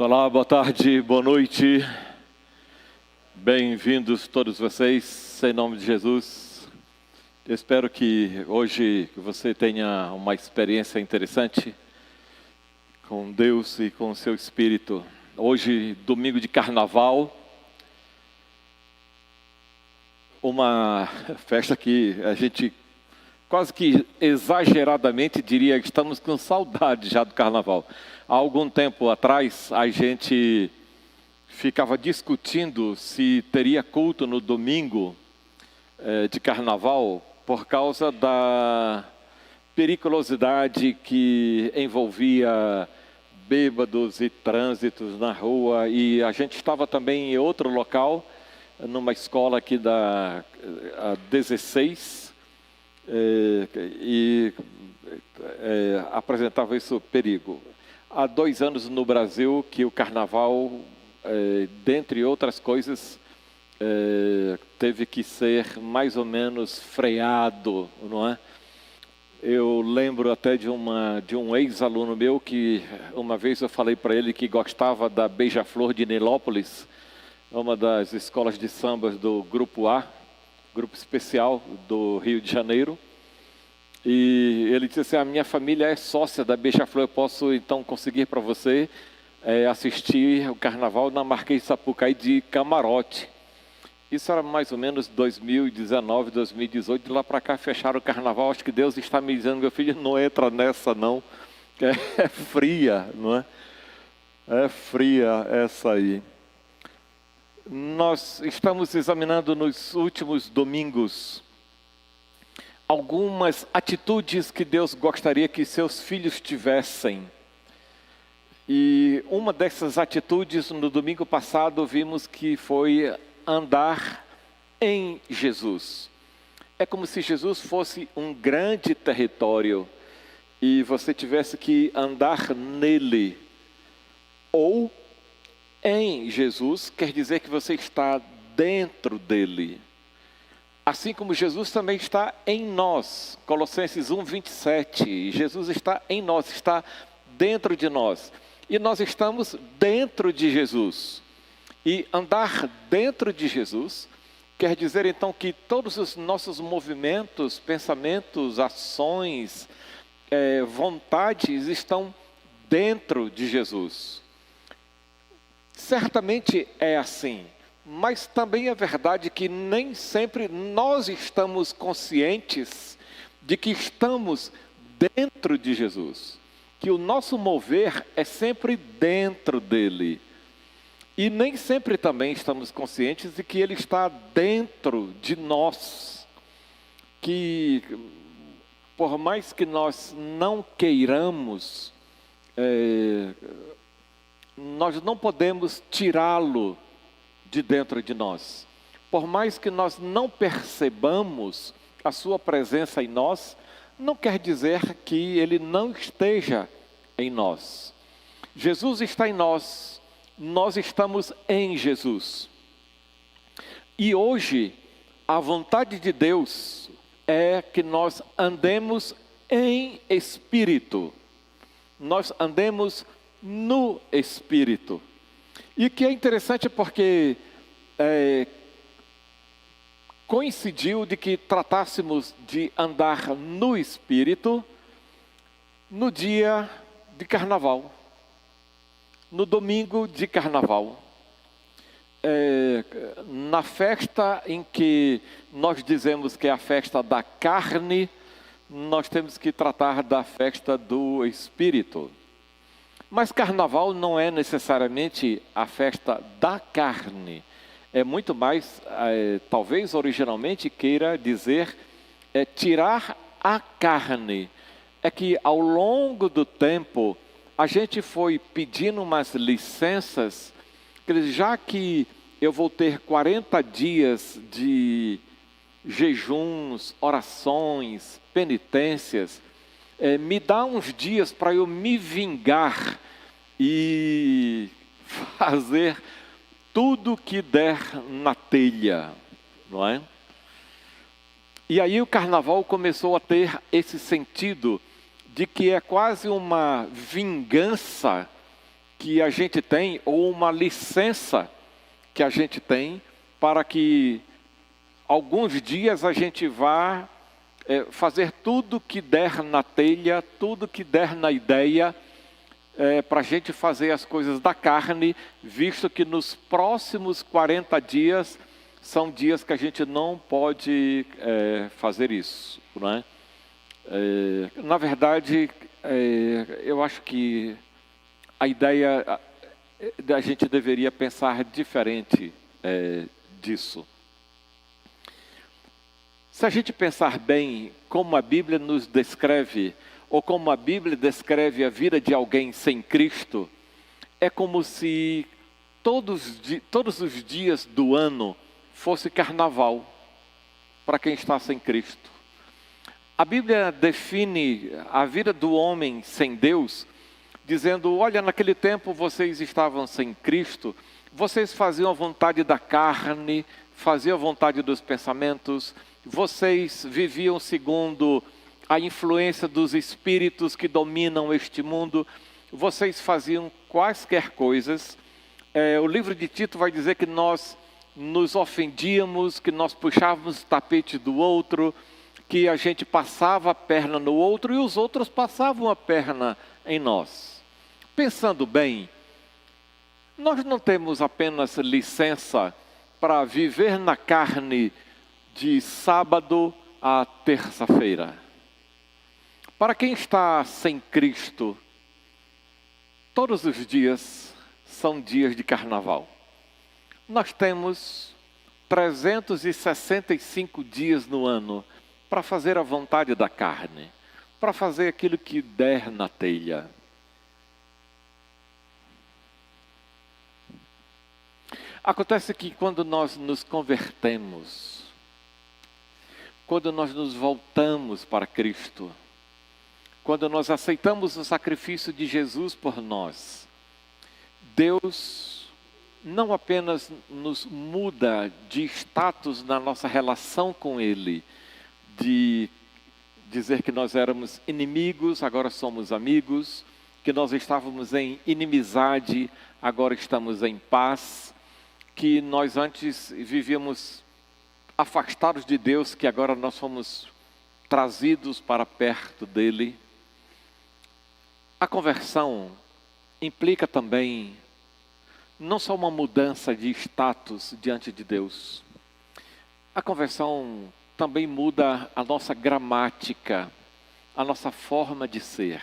Olá, boa tarde, boa noite. Bem-vindos todos vocês, em nome de Jesus. Eu espero que hoje você tenha uma experiência interessante com Deus e com o seu Espírito. Hoje, domingo de carnaval, uma festa que a gente quase que exageradamente diria que estamos com saudade já do carnaval. Há algum tempo atrás, a gente ficava discutindo se teria culto no domingo de carnaval por causa da periculosidade que envolvia bêbados e trânsitos na rua. E a gente estava também em outro local, numa escola aqui da 16, apresentava esse perigo. Há 2 anos no Brasil que o carnaval, dentre outras coisas, teve que ser mais ou menos freado, não é? Eu lembro até de um ex-aluno meu que uma vez eu falei para ele que gostava da Beija-Flor de Nilópolis, uma das escolas de sambas do Grupo A, grupo especial do Rio de Janeiro. E ele disse assim: a minha família é sócia da Beija-Flor, eu posso então conseguir para você assistir o carnaval na Marquês de Sapucaí de camarote. Isso era mais ou menos 2019, 2018, de lá para cá fecharam o carnaval. Acho que Deus está me dizendo: meu filho, não entra nessa não, é fria, não é? É fria essa aí. Nós estamos examinando nos últimos domingos algumas atitudes que Deus gostaria que seus filhos tivessem. E uma dessas atitudes, no domingo passado, vimos que foi andar em Jesus. É como se Jesus fosse um grande território e você tivesse que andar nele. Ou em Jesus quer dizer que você está dentro dele. Assim como Jesus também está em nós. Colossenses 1:27. Jesus está em nós, está dentro de nós. E nós estamos dentro de Jesus. E andar dentro de Jesus quer dizer então que todos os nossos movimentos, pensamentos, ações, vontades estão dentro de Jesus. Certamente é assim, mas também é verdade que nem sempre nós estamos conscientes de que estamos dentro de Jesus, que o nosso mover é sempre dentro dele. E nem sempre também estamos conscientes de que ele está dentro de nós, que por mais que nós não queiramos, nós não podemos tirá-lo de dentro de nós. Por mais que nós não percebamos a sua presença em nós, não quer dizer que ele não esteja em nós. Jesus está em nós, nós estamos em Jesus. E hoje, a vontade de Deus é que nós andemos em Espírito. Nós andemos no Espírito. E que é interessante porque coincidiu de que tratássemos de andar no Espírito no dia de carnaval, no domingo de carnaval. Na festa em que nós dizemos que é a festa da carne, nós temos que tratar da festa do Espírito. Mas carnaval não é necessariamente a festa da carne. É muito mais, talvez originalmente queira dizer, tirar a carne. É que ao longo do tempo, a gente foi pedindo umas licenças, já que eu vou ter 40 dias de jejuns, orações, penitências, me dá uns dias para eu me vingar e fazer tudo que der na telha, não é? E aí o carnaval começou a ter esse sentido de que é quase uma vingança que a gente tem, ou uma licença que a gente tem, para que alguns dias a gente vá fazer tudo que der na telha, tudo que der na ideia, para a gente fazer as coisas da carne, visto que nos próximos 40 dias são dias que a gente não pode fazer isso, não é? Na verdade, eu acho que a ideia da gente deveria pensar diferente disso. Se a gente pensar bem como a Bíblia nos descreve, ou como a Bíblia descreve a vida de alguém sem Cristo, é como se todos os dias do ano fosse carnaval para quem está sem Cristo. A Bíblia define a vida do homem sem Deus, dizendo: olha, naquele tempo vocês estavam sem Cristo, vocês faziam a vontade da carne, faziam a vontade dos pensamentos, vocês viviam segundo a influência dos espíritos que dominam este mundo, vocês faziam quaisquer coisas. O livro de Tito vai dizer que nós nos ofendíamos, que nós puxávamos o tapete do outro, que a gente passava a perna no outro e os outros passavam a perna em nós. Pensando bem, nós não temos apenas licença para viver na carne de sábado a terça-feira. Para quem está sem Cristo, todos os dias são dias de carnaval. Nós temos 365 dias no ano para fazer a vontade da carne, para fazer aquilo que der na telha. Acontece que quando nós nos convertemos, quando nós nos voltamos para Cristo, quando nós aceitamos o sacrifício de Jesus por nós, Deus não apenas nos muda de status na nossa relação com Ele, de dizer que nós éramos inimigos, agora somos amigos, que nós estávamos em inimizade, agora estamos em paz, que nós antes vivíamos afastados de Deus, que agora nós fomos trazidos para perto dEle. A conversão implica também não só uma mudança de status diante de Deus. A conversão também muda a nossa gramática, a nossa forma de ser,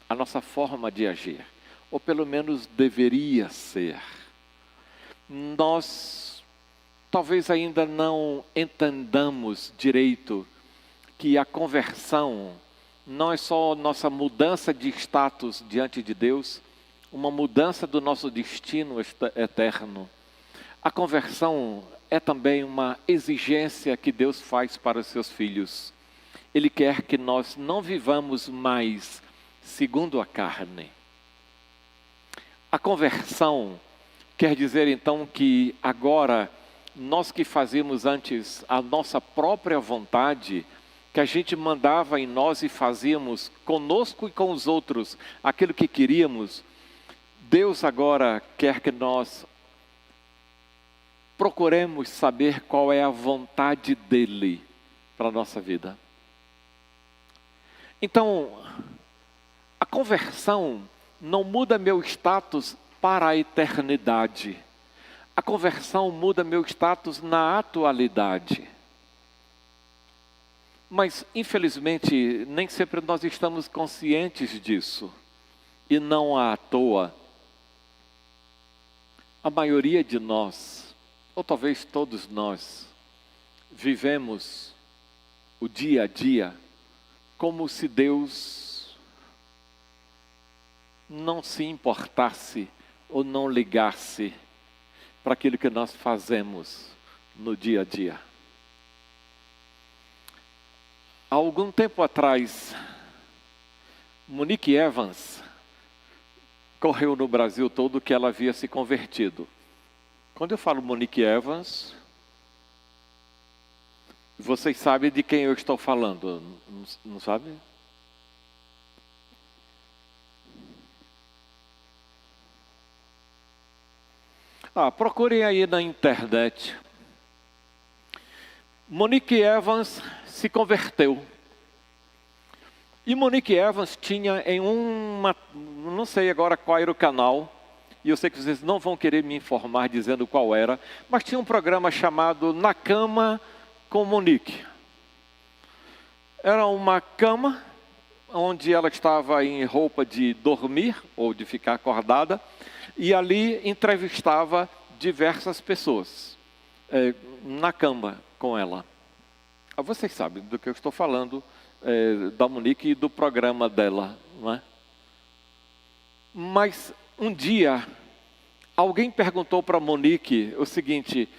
a nossa forma de agir, ou pelo menos deveria ser. Nós talvez ainda não entendamos direito que a conversão não é só nossa mudança de status diante de Deus, uma mudança do nosso destino eterno. A conversão é também uma exigência que Deus faz para os seus filhos. Ele quer que nós não vivamos mais segundo a carne. A conversão quer dizer então que agora nós que fazíamos antes a nossa própria vontade, que a gente mandava em nós e fazíamos conosco e com os outros aquilo que queríamos, Deus agora quer que nós procuremos saber qual é a vontade dEle para a nossa vida. Então, a conversão não muda meu status para a eternidade. A conversão muda meu status na atualidade. Mas, infelizmente, nem sempre nós estamos conscientes disso. E não à toa. A maioria de nós, ou talvez todos nós, vivemos o dia a dia como se Deus não se importasse ou não ligasse para aquilo que nós fazemos no dia a dia. Há algum tempo atrás, Monique Evans correu no Brasil todo que ela havia se convertido. Quando eu falo Monique Evans, vocês sabem de quem eu estou falando, não sabem? Procurem aí na internet. Monique Evans se converteu. E Monique Evans tinha em não sei agora qual era o canal, e eu sei que vocês não vão querer me informar dizendo qual era, mas tinha um programa chamado Na Cama com Monique. Era uma cama onde ela estava em roupa de dormir ou de ficar acordada, e ali entrevistava diversas pessoas na cama com ela. Vocês sabem do que eu estou falando, da Monique e do programa dela, não é? Mas um dia, alguém perguntou para Monique o seguinte: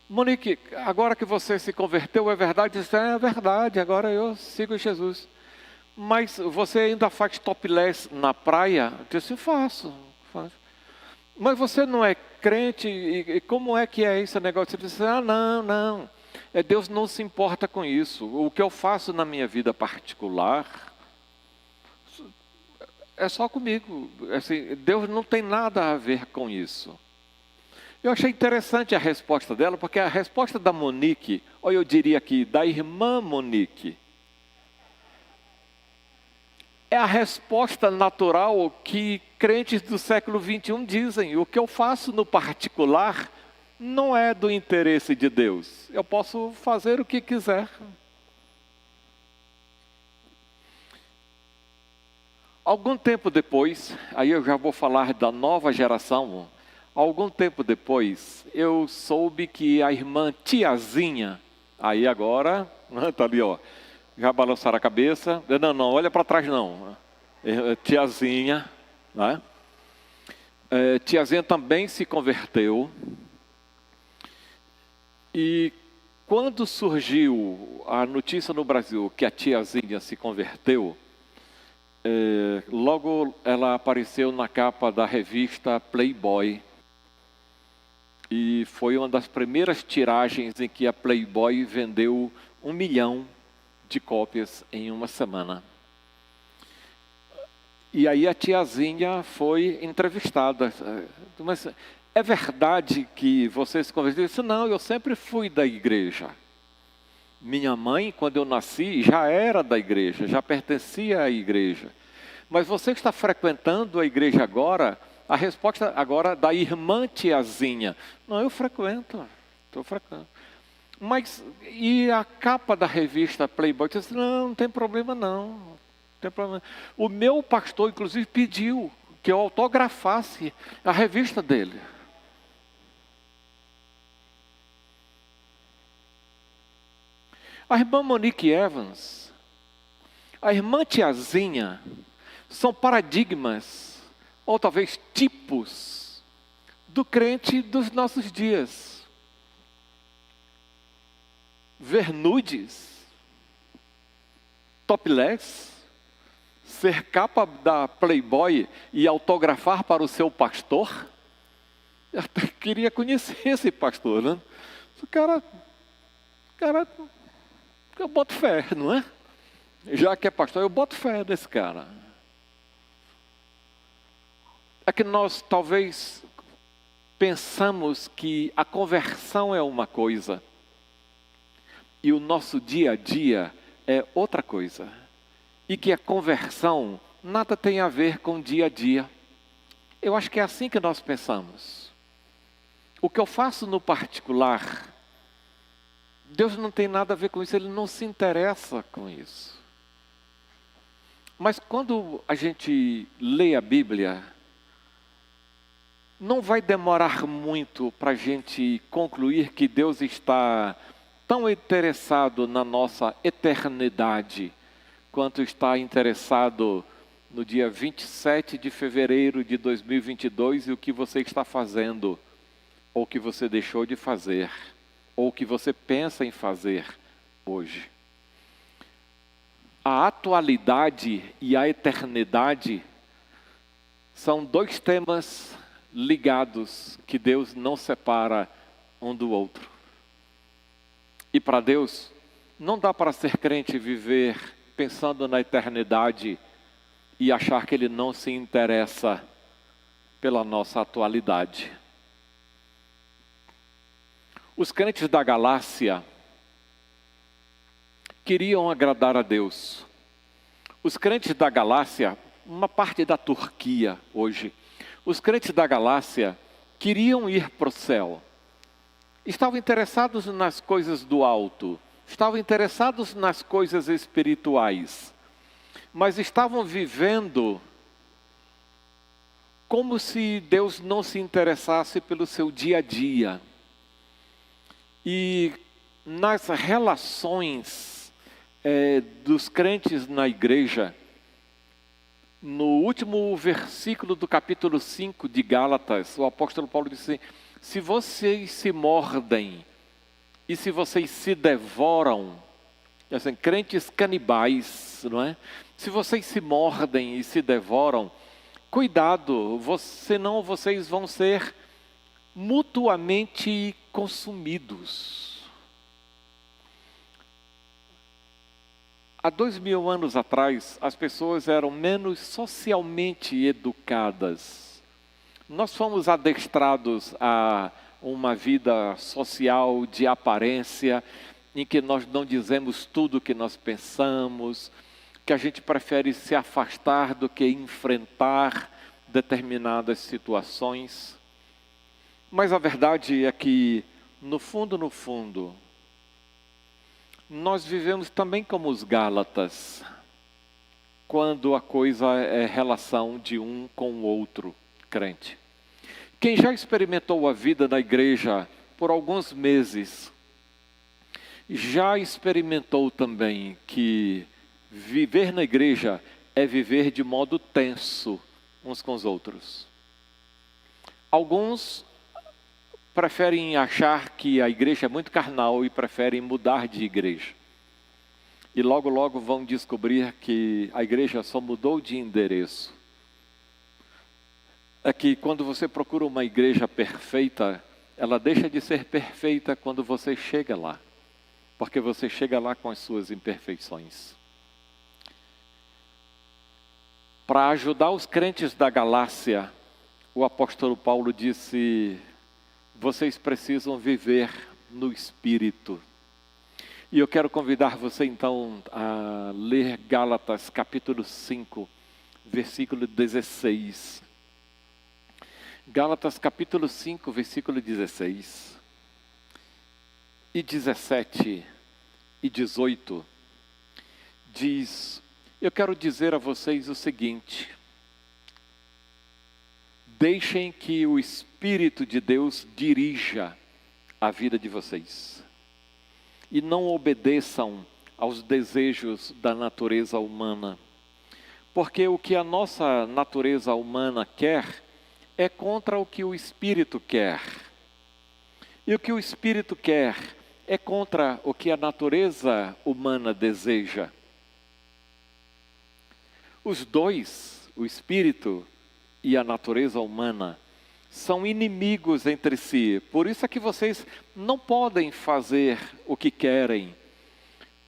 Monique, agora que você se converteu, é verdade? Isso é verdade, agora eu sigo Jesus. Mas você ainda faz topless na praia? Eu disse, faço. Mas você não é crente, e como é que é esse negócio? Ele disse, não. Deus não se importa com isso. O que eu faço na minha vida particular é só comigo. Assim, Deus não tem nada a ver com isso. Eu achei interessante a resposta dela, porque a resposta da Monique, ou eu diria aqui, da irmã Monique, é a resposta natural que crentes do século XXI dizem. O que eu faço no particular não é do interesse de Deus. Eu posso fazer o que quiser. Algum tempo depois, aí eu já vou falar da nova geração. Algum tempo depois, eu soube que a irmã Tiazinha, aí agora, está ali, ó. Já balançaram a cabeça. Não, olha para trás não. Tiazinha, né? Tiazinha também se converteu. E quando surgiu a notícia no Brasil que a Tiazinha se converteu, logo ela apareceu na capa da revista Playboy. E foi uma das primeiras tiragens em que a Playboy vendeu 1 milhão de cópias em uma semana. E aí a Tiazinha foi entrevistada. Mas é verdade que você se converteu? Eu disse, não, eu sempre fui da igreja. Minha mãe, quando eu nasci, já era da igreja, já pertencia à igreja. Mas você está frequentando a igreja agora? A resposta agora da irmã Tiazinha. Não, eu frequento, estou frequentando. Mas, e a capa da revista Playboy? Eu disse, não tem problema não. Tem problema. O meu pastor, inclusive, pediu que eu autografasse a revista dele. A irmã Monique Evans, a irmã Tiazinha, são paradigmas, ou talvez tipos, do crente dos nossos dias. Ver nudes, topless, ser capa da Playboy e autografar para o seu pastor. Eu até queria conhecer esse pastor, né? O cara, eu boto fé, não é? Já que é pastor, eu boto fé nesse cara. É que nós talvez pensamos que a conversão é uma coisa e o nosso dia a dia é outra coisa. E que a conversão nada tem a ver com o dia a dia. Eu acho que é assim que nós pensamos. O que eu faço no particular, Deus não tem nada a ver com isso, Ele não se interessa com isso. Mas quando a gente lê a Bíblia, não vai demorar muito para a gente concluir que Deus está tão interessado na nossa eternidade, quanto está interessado no dia 27 de fevereiro de 2022 e o que você está fazendo, ou o que você deixou de fazer, ou o que você pensa em fazer hoje. A atualidade e a eternidade são dois temas ligados que Deus não separa um do outro. E para Deus, não dá para ser crente e viver pensando na eternidade e achar que Ele não se interessa pela nossa atualidade. Os crentes da Galácia queriam agradar a Deus. Os crentes da Galácia, uma parte da Turquia hoje, os crentes da Galácia queriam ir para o céu. Estavam interessados nas coisas do alto, estavam interessados nas coisas espirituais, mas estavam vivendo como se Deus não se interessasse pelo seu dia a dia. E nas relações dos crentes na igreja, no último versículo do capítulo 5 de Gálatas, o apóstolo Paulo disse assim: se vocês se mordem e se vocês se devoram, assim, crentes canibais, não é? Se vocês se mordem e se devoram, cuidado, senão vocês vão ser mutuamente consumidos. Há 2000 anos atrás, as pessoas eram menos socialmente educadas. Nós fomos adestrados a uma vida social de aparência, em que nós não dizemos tudo o que nós pensamos, que a gente prefere se afastar do que enfrentar determinadas situações. Mas a verdade é que, no fundo, nós vivemos também como os Gálatas, quando a coisa é relação de um com o outro crente. Quem já experimentou a vida na igreja por alguns meses, já experimentou também que viver na igreja é viver de modo tenso uns com os outros. Alguns preferem achar que a igreja é muito carnal e preferem mudar de igreja. E logo, logo vão descobrir que a igreja só mudou de endereço. É que quando você procura uma igreja perfeita, ela deixa de ser perfeita quando você chega lá. Porque você chega lá com as suas imperfeições. Para ajudar os crentes da Galácia, o apóstolo Paulo disse: vocês precisam viver no Espírito. E eu quero convidar você então a ler Gálatas capítulo 5, versículo 16. Gálatas capítulo 5, versículo 16. E 17 e 18 diz: eu quero dizer a vocês o seguinte: deixem que o Espírito de Deus dirija a vida de vocês. E não obedeçam aos desejos da natureza humana. Porque o que a nossa natureza humana quer é contra o que o Espírito quer. E o que o Espírito quer é contra o que a natureza humana deseja. Os dois, o Espírito e a natureza humana, são inimigos entre si. Por isso é que vocês não podem fazer o que querem.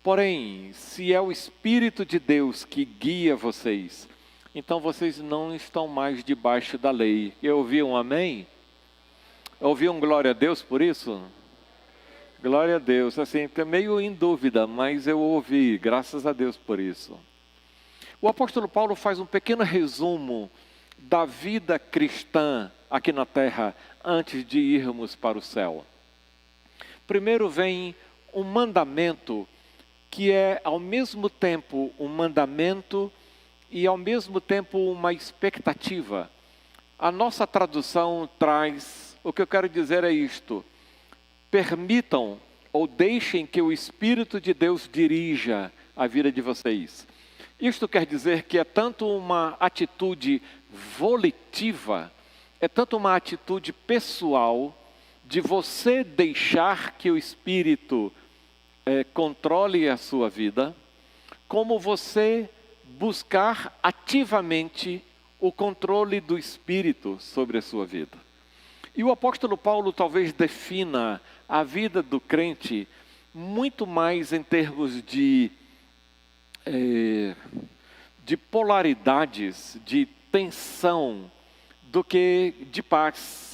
Porém, se é o Espírito de Deus que guia vocês, então vocês não estão mais debaixo da lei. Eu ouvi um amém? Eu ouvi um glória a Deus por isso? Glória a Deus. Assim, meio em dúvida, mas eu ouvi, graças a Deus por isso. O apóstolo Paulo faz um pequeno resumo da vida cristã aqui na terra, antes de irmos para o céu. Primeiro vem um mandamento que é ao mesmo tempo um mandamento e ao mesmo tempo uma expectativa. A nossa tradução traz, o que eu quero dizer é isto: permitam ou deixem que o Espírito de Deus dirija a vida de vocês. Isto quer dizer que é tanto uma atitude volitiva, é tanto uma atitude pessoal de você deixar que o Espírito controle a sua vida, como você buscar ativamente o controle do Espírito sobre a sua vida. E o apóstolo Paulo talvez defina a vida do crente muito mais em termos de polaridades, de tensão, do que de paz.